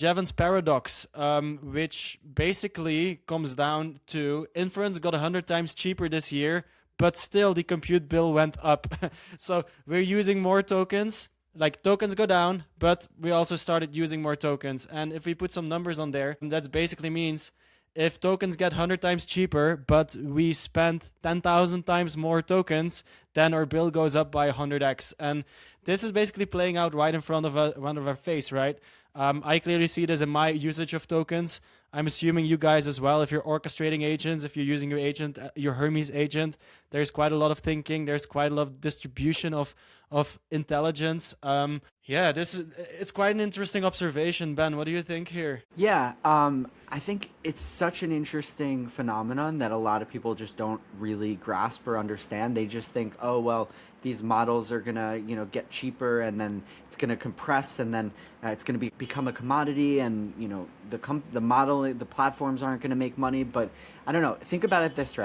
Jevons paradox, which basically comes down to inference got 100 times cheaper this year, but still the compute bill went up. So we're using more tokens. Like tokens go down, but we also started using more tokens. And if we put some numbers on there, that basically means if tokens get 100 times cheaper, but we spend 10,000 times more tokens, then our bill goes up by 100x. And this is basically playing out right in front of our face, right? I clearly see this in my usage of tokens. I'm assuming you guys as well. If you're orchestrating agents, if you're using your agent, your Hermes agent, there's quite a lot of thinking. There's quite a lot of distribution of intelligence. It's quite an interesting observation. Ben, what do you think here? Yeah, I think it's such an interesting phenomenon that a lot of people just don't really grasp or understand. They just think, oh, well, these models are gonna, get cheaper, and then it's gonna compress, and then it's gonna become a commodity, and the platforms aren't gonna make money. But I don't know. Think about it this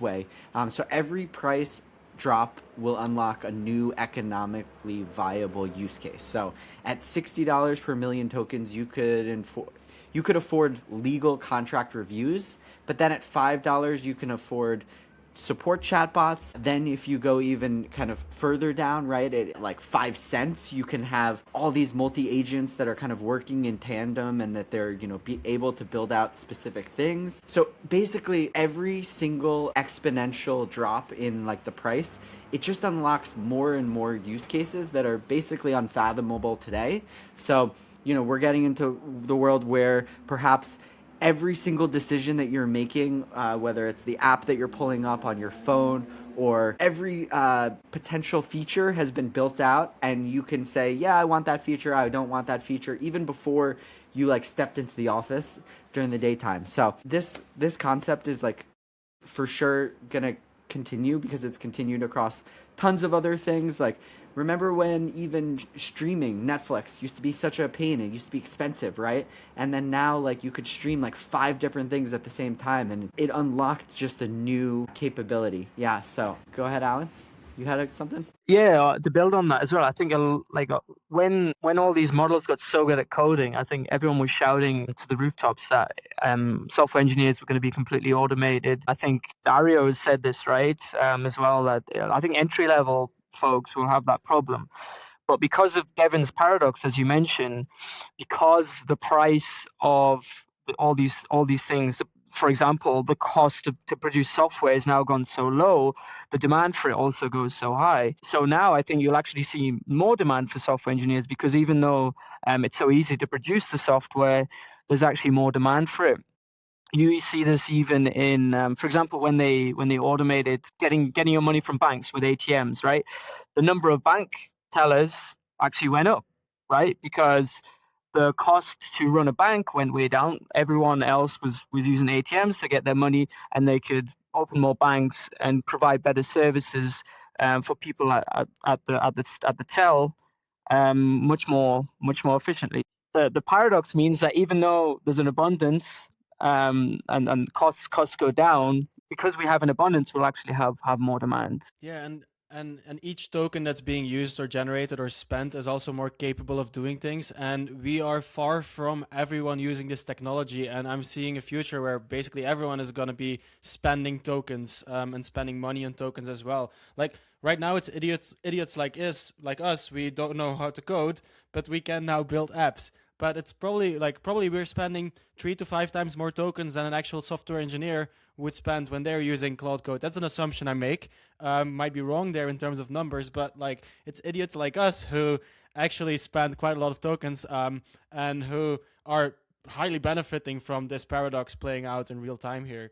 way. So every price drop will unlock a new economically viable use case. So at $60 per million tokens, you could afford legal contract reviews, but then at $5 you can afford support chatbots. Then if you go even kind of further down, right, at like 5 cents, you can have all these multi-agents that are kind of working in tandem, and that they're, be able to build out specific things. So basically every single exponential drop in like the price, it just unlocks more and more use cases that are basically unfathomable today. So, we're getting into the world where perhaps every single decision that you're making, whether it's the app that you're pulling up on your phone, or every potential feature has been built out, and you can say, yeah, I want that feature, I don't want that feature, even before you like stepped into the office during the daytime. So this concept is like for sure gonna continue, because it's continued across tons of other things. Like, remember when even streaming Netflix used to be such a pain? It used to be expensive, right? And then now, like, you could stream like 5 different things at the same time, and it unlocked just a new capability. Yeah, so go ahead, Alan. You had something? Yeah, to build on that as well, I think when all these models got so good at coding, I think everyone was shouting to the rooftops that software engineers were going to be completely automated. I think Dario has said this, right, as well, that I think entry-level folks will have that problem. But because of Jevons paradox, as you mentioned, because the price of all these things, for example, the cost to produce software has now gone so low, the demand for it also goes so high. So now I think you'll actually see more demand for software engineers, because even though it's so easy to produce the software, there's actually more demand for it. You see this even in, for example, when they automated getting your money from banks with ATMs, right? The number of bank tellers actually went up, right? Because the cost to run a bank went way down. Everyone else was using ATMs to get their money, and they could open more banks and provide better services for people at the till much more efficiently. The paradox means that even though there's an abundance and costs go down, because we have an abundance, we'll actually have more demand. Yeah, and each token that's being used or generated or spent is also more capable of doing things. And we are far from everyone using this technology. And I'm seeing a future where basically everyone is going to be spending tokens and spending money on tokens as well. Like right now, it's idiots like us. We don't know how to code, but we can now build apps. But it's probably we're spending 3 to 5 times more tokens than an actual software engineer would spend when they're using Cloud Code. That's an assumption I make. Might be wrong there in terms of numbers, but like it's idiots like us who actually spend quite a lot of tokens and who are highly benefiting from this paradox playing out in real time here.